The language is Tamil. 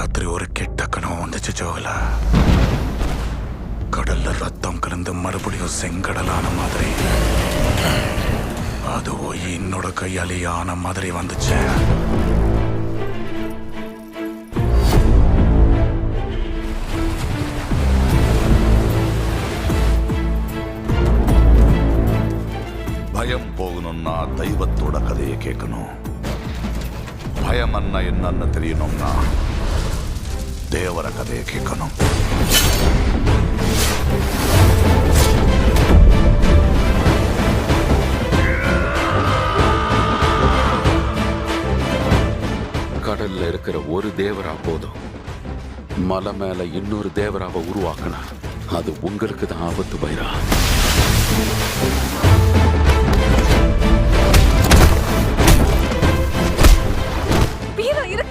ராத்திரி ஒரு கெட்ட கனவு வந்துச்சு ஜோகல. கடல்ல ரத்தம் கலந்து மறுபடியும் செங்கடலான மாதிரி, அது போய் என்னோட கையாலேயான மாதிரி வந்துச்சு. பயம் போகணும்னா தெய்வத்தோட கதையை கேட்கணும். பயம் அண்ணா என்னன்னு தெரியணும்னா தேவர கதையை கேட்கணும். கடல்ல இருக்கிற ஒரு தேவரா போதும். மலை மேல இன்னொரு தேவராவை உருவாக்கணும். அது உங்களுக்கு தான் ஆபத்து பைரா.